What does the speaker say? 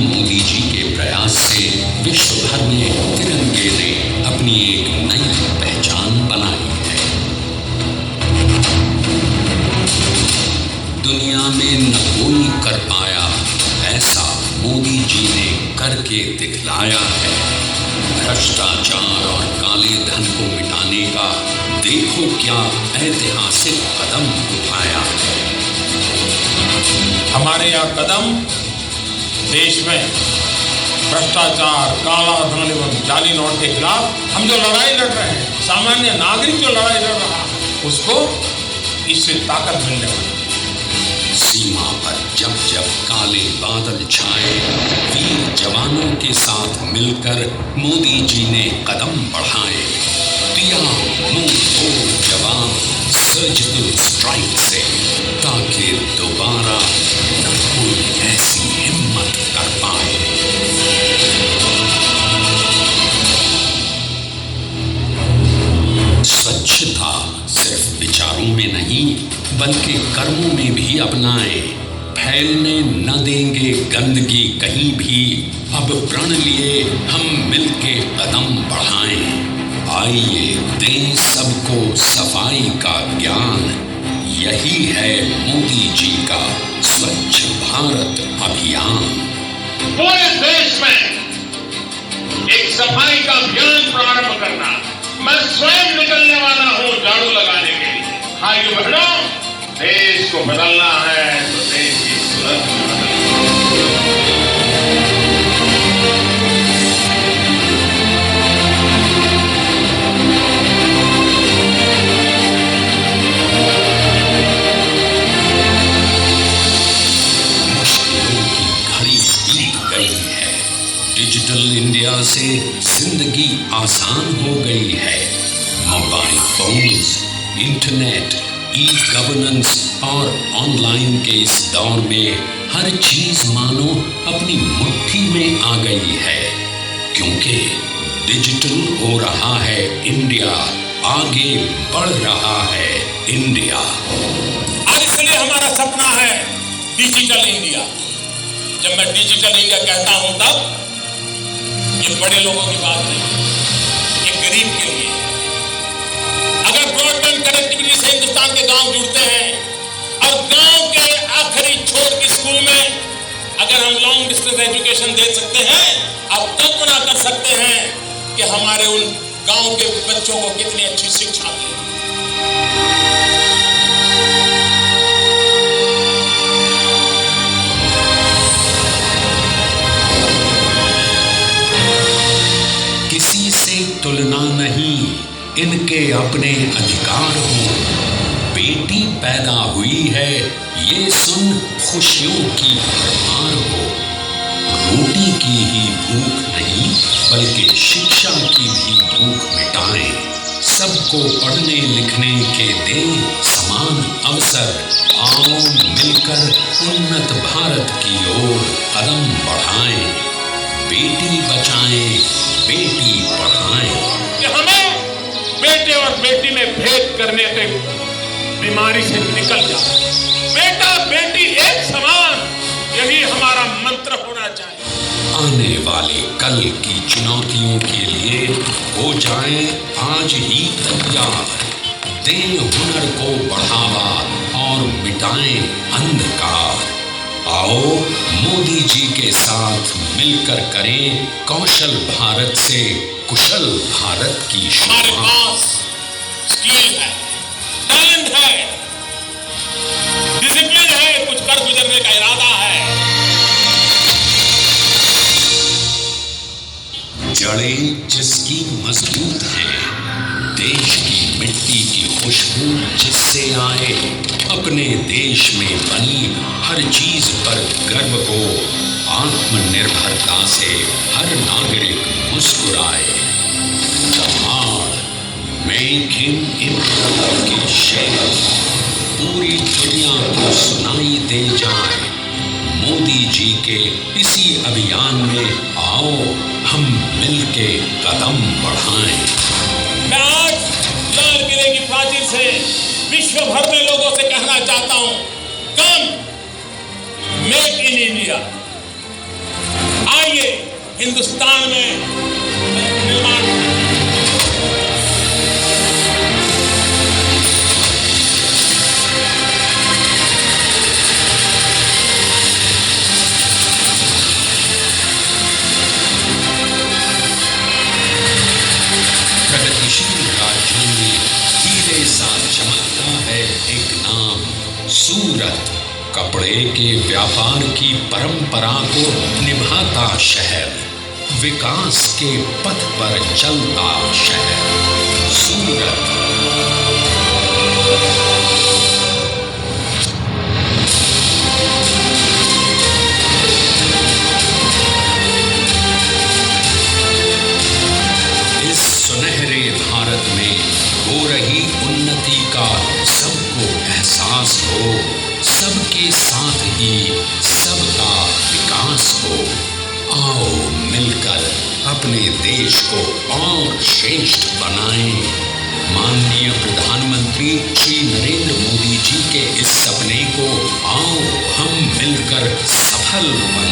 मोदी जी के प्रयास से विश्व भर में तिरंगे ने अपनी एक नई पहचान बनाई है। दुनिया में न कोई कर पाया ऐसा मोदी जी ने करके दिखलाया है। भ्रष्टाचार और काले धन को मिटाने का देखो क्या ऐतिहासिक कदम उठाया है। हमारे यह कदम देश में भ्रष्टाचार, काला धन एवं जाली नोट के खिलाफ हम जो लड़ाई लड़ रहे हैं, सामान्य नागरिक जो लड़ाई लड़ रहा है, उसको इससे ताकत मिलने वाली। सीमा पर जब जब काले बादल छाए, वीर जवानों के साथ मिलकर मोदी जी ने कदम बढ़ाए। दिया मुंह तोड़ जवाब सर्जिकल स्ट्राइक से, ताकि दोबारा न कोई ऐसी हिम्मत कर पाए। स्वच्छता सिर्फ विचारों में नहीं बल्कि कर्मों में भी अपनाएं। फैलने न देंगे गंदगी कहीं भी, अब प्रण लिए हम मिलके कदम बढ़ाएं। आइए दें सबको सफाई का ज्ञान, यही है मोदी जी का स्वच्छ भारत अभियान। पूरे देश में एक सफाई का अभियान प्रारंभ करना, मैं स्वयं निकलने वाला हूं झाड़ू लगाने के लिए। भाइयों बहनों, देश को बदलना है तो देश की सूरत को मुश्किलों की घड़ी बीत गई है। डिजिटल इंडिया से जिंदगी आसान हो गई है। Mobile phones, internet, e governance और ऑनलाइन के इस दौर में हर चीज मानो अपनी मुट्ठी में आ गई है, क्योंकि डिजिटल हो रहा है इंडिया, आगे बढ़ रहा है इंडिया। और इसलिए हमारा सपना है डिजिटल इंडिया। जब मैं डिजिटल इंडिया कहता हूं तब ये बड़े लोगों की बात नहीं, ये गरीब के लिए। अगर ब्रॉडबैंड कनेक्टिविटी से हिंदुस्तान के गांव जुड़ते हैं और गांव के आखिरी छोर के स्कूल में अगर हम लॉन्ग डिस्टेंस एजुकेशन दे सकते हैं, आप कल्पना कर सकते हैं कि हमारे उन गांव के बच्चों को कितनी अच्छी शिक्षा मिलेगी। किसी से तुलना नहीं, इनके अपने अधिकार हो। बेटी पैदा हुई है ये सुन खुशियों की भरमार हो। रोटी की ही भूख नहीं बल्कि शिक्षा की भी भूख मिटाएं। सबको पढ़ने लिखने के दें समान अवसर। आओ मिलकर उन्नत भारत की ओर कदम बढ़ाएं। बेटी बचाएं, बेटी पढ़ाएं। कि हमें बेटे और बेटी में भेद करने के बीमारी से निकल जाए। बेटा बेटी एक समान, यही हमारा मंत्र होना चाहिए। आने वाले कल की चुनौतियों के लिए हो जाएं आज ही तैयार। दें हुनर को बढ़ावा और मिटाएं अंधकार। आओ मोदी जी के साथ मिलकर करें कौशल भारत से कुशल भारत की हमारे शुरुआत। पास स्किल है, टैलेंट है, डिसिप्लिन है, कुछ कर गुजरने का इरादा है। जड़ें जिसकी मजबूत हैं, देश की मिट्टी की खुशबू जिससे आए, अपने देश में बनी हर चीज पर गर्व हो, आत्मनिर्भरता से हर नागरिक मुस्कुराए। मेक इन इंडिया के शेर पूरी दुनिया को सुनाई दे जाए। मोदी जी के इसी अभियान में आओ हम मिलके कदम बढ़ाएं। मैं आज लाल किले की प्राचीर से विश्व भर में लोगों से कहना चाहता हूं, कम मेक इन इंडिया। हिंदुस्तान में निर्माण। प्रगतिशील राज्यों में हीरे सा चमकता है एक नाम, सूरत। कपड़े के व्यापार की परंपरा को निभाता शहर, विकास के पथ पर चलता शहर, सूरत। इस सुनहरे भारत में हो रही उन्नति का सबको एहसास हो, सबके साथ ही सबका विकास हो। आओ मिलकर अपने देश को और श्रेष्ठ बनाएं। माननीय प्रधानमंत्री श्री नरेंद्र मोदी जी के इस सपने को आओ हम मिलकर सफल बनाएं।